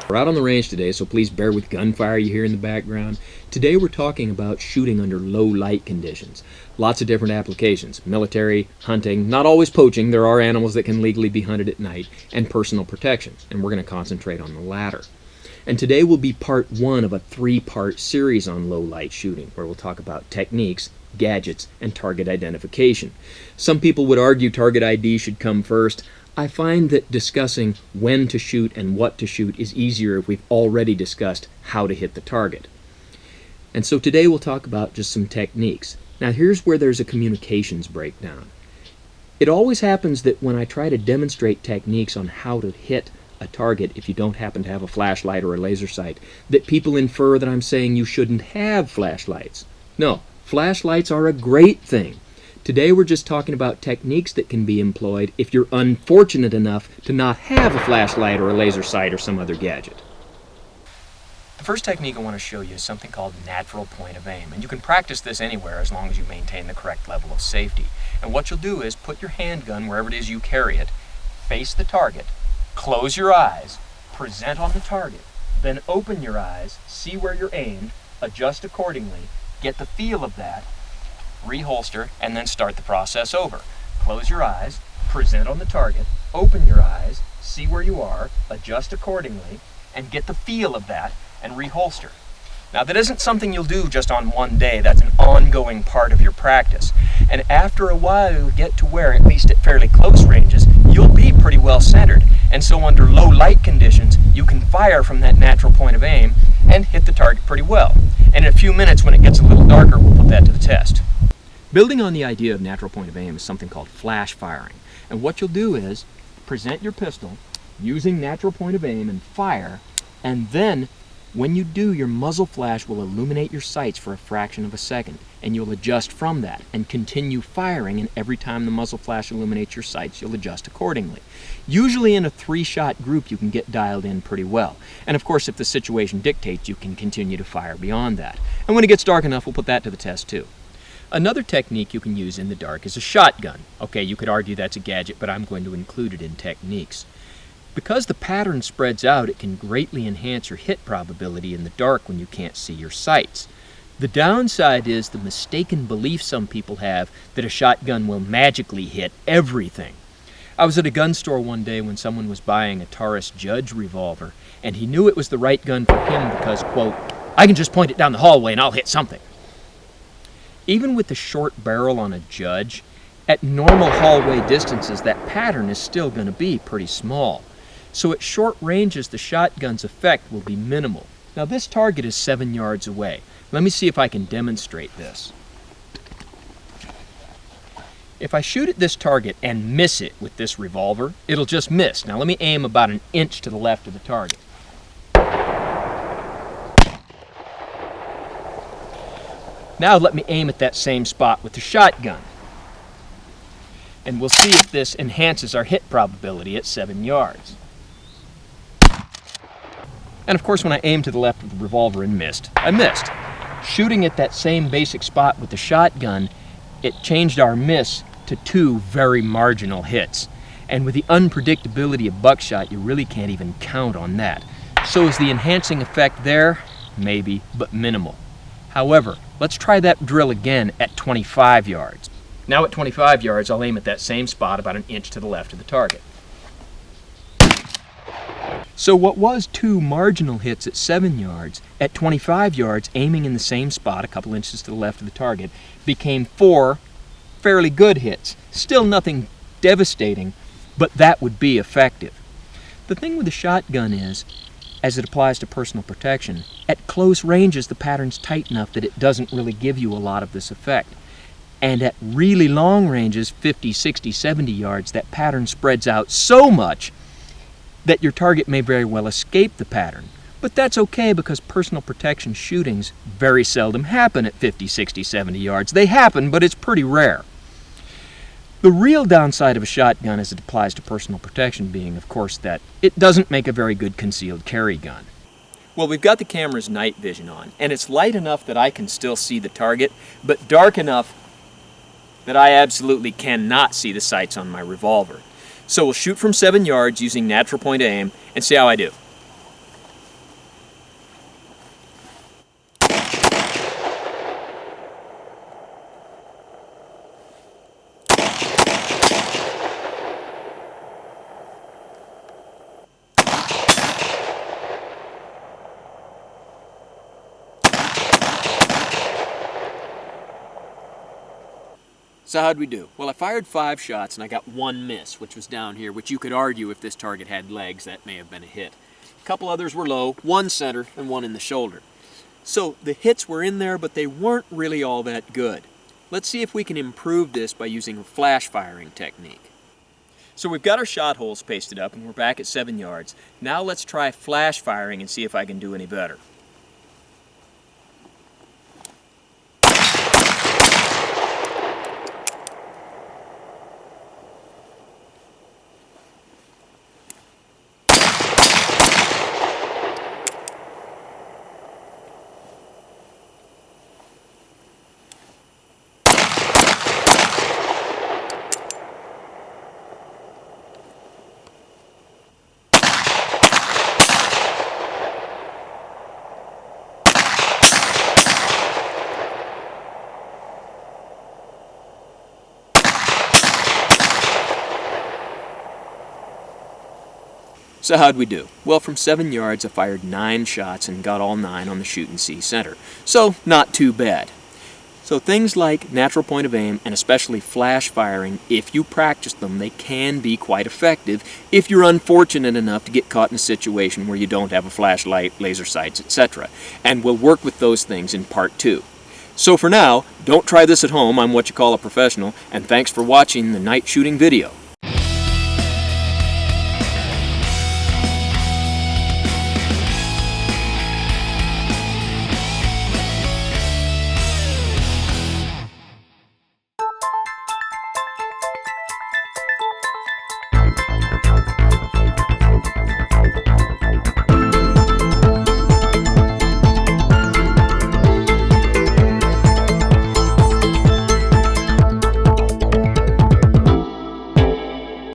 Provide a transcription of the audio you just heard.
We're out on the range today, so please bear with gunfire you hear in the background. Today we're talking about shooting under low light conditions. Lots of different applications: military, hunting, not always poaching, there are animals that can legally be hunted at night, and personal protection, and we're going to concentrate on the latter. And today will be part one of a three-part series on low light shooting, where we'll talk about techniques, gadgets, and target identification. Some people would argue target ID should come first. I find that discussing when to shoot and what to shoot is easier if we've already discussed how to hit the target. And so today we'll talk about just some techniques. Now here's where there's a communications breakdown. It always happens that when I try to demonstrate techniques on how to hit a target, if you don't happen to have a flashlight or a laser sight, that people infer that I'm saying you shouldn't have flashlights. No, flashlights are a great thing. Today we're just talking about techniques that can be employed if you're unfortunate enough to not have a flashlight or a laser sight or some other gadget. The first technique I want to show you is something called natural point of aim, and you can practice this anywhere as long as you maintain the correct level of safety. And what you'll do is put your handgun wherever it is you carry it, face the target, close your eyes, present on the target, then open your eyes, see where you're aimed, adjust accordingly, get the feel of that, reholster, and then start the process over. Close your eyes, present on the target, open your eyes, see where you are, adjust accordingly, and get the feel of that, and reholster. Now that isn't something you'll do just on one day. That's an ongoing part of your practice. And after a while you'll get to where, at least at fairly close ranges, you'll be pretty well centered. And so under low light conditions, you can fire from that natural point of aim and hit the target pretty well. And in a few minutes when it gets a little darker, we'll put that to the test. Building on the idea of natural point of aim is something called flash firing. And what you'll do is present your pistol using natural point of aim and fire, and then when you do, your muzzle flash will illuminate your sights for a fraction of a second, and you'll adjust from that and continue firing, and every time the muzzle flash illuminates your sights, you'll adjust accordingly. Usually in a 3-shot group you can get dialed in pretty well. And of course if the situation dictates, you can continue to fire beyond that. And when it gets dark enough, we'll put that to the test too. Another technique you can use in the dark is a shotgun. Okay, you could argue that's a gadget, but I'm going to include it in techniques. Because the pattern spreads out, it can greatly enhance your hit probability in the dark when you can't see your sights. The downside is the mistaken belief some people have that a shotgun will magically hit everything. I was at a gun store one day when someone was buying a Taurus Judge revolver, and he knew it was the right gun for him because, quote, "I can just point it down the hallway and I'll hit something." Even with the short barrel on a Judge, at normal hallway distances, that pattern is still going to be pretty small. So at short ranges, the shotgun's effect will be minimal. Now this target is 7 yards away. Let me see if I can demonstrate this. If I shoot at this target and miss it with this revolver, it'll just miss. Now let me aim about an inch to the left of the target. Now let me aim at that same spot with the shotgun. And we'll see if this enhances our hit probability at 7 yards. And of course when I aimed to the left with the revolver and missed, I missed. Shooting at that same basic spot with the shotgun, it changed our miss to 2 very marginal hits. And with the unpredictability of buckshot, you really can't even count on that. So is the enhancing effect there? Maybe, but minimal. However, let's try that drill again at 25 yards. Now at 25 yards, I'll aim at that same spot about an inch to the left of the target. So what was 2 marginal hits at 7 yards, at 25 yards, aiming in the same spot a couple inches to the left of the target, became 4 fairly good hits. Still nothing devastating, but that would be effective. The thing with the shotgun is, as it applies to personal protection, at close ranges the pattern's tight enough that it doesn't really give you a lot of this effect. And at really long ranges, 50, 60, 70 yards, that pattern spreads out so much that your target may very well escape the pattern. But that's okay because personal protection shootings very seldom happen at 50, 60, 70 yards. They happen, but it's pretty rare. The real downside of a shotgun as it applies to personal protection being, of course, that it doesn't make a very good concealed carry gun. Well, we've got the camera's night vision on, and it's light enough that I can still see the target, but dark enough that I absolutely cannot see the sights on my revolver. So we'll shoot from 7 yards using natural point aim and see how I do. So how'd we do? Well, I fired 5 shots and I got 1 miss, which was down here, which you could argue if this target had legs, that may have been a hit. A couple others were low, 1 center and 1 in the shoulder. So the hits were in there, but they weren't really all that good. Let's see if we can improve this by using a flash firing technique. So we've got our shot holes pasted up and we're back at 7 yards. Now let's try flash firing and see if I can do any better. So how'd we do? Well, from 7 yards I fired 9 shots and got all 9 on the shoot and see center. So not too bad. So things like natural point of aim and especially flash firing, if you practice them, they can be quite effective if you're unfortunate enough to get caught in a situation where you don't have a flashlight, laser sights, etc. And we'll work with those things in part 2. So for now, don't try this at home. I'm what you call a professional, and thanks for watching the night shooting video.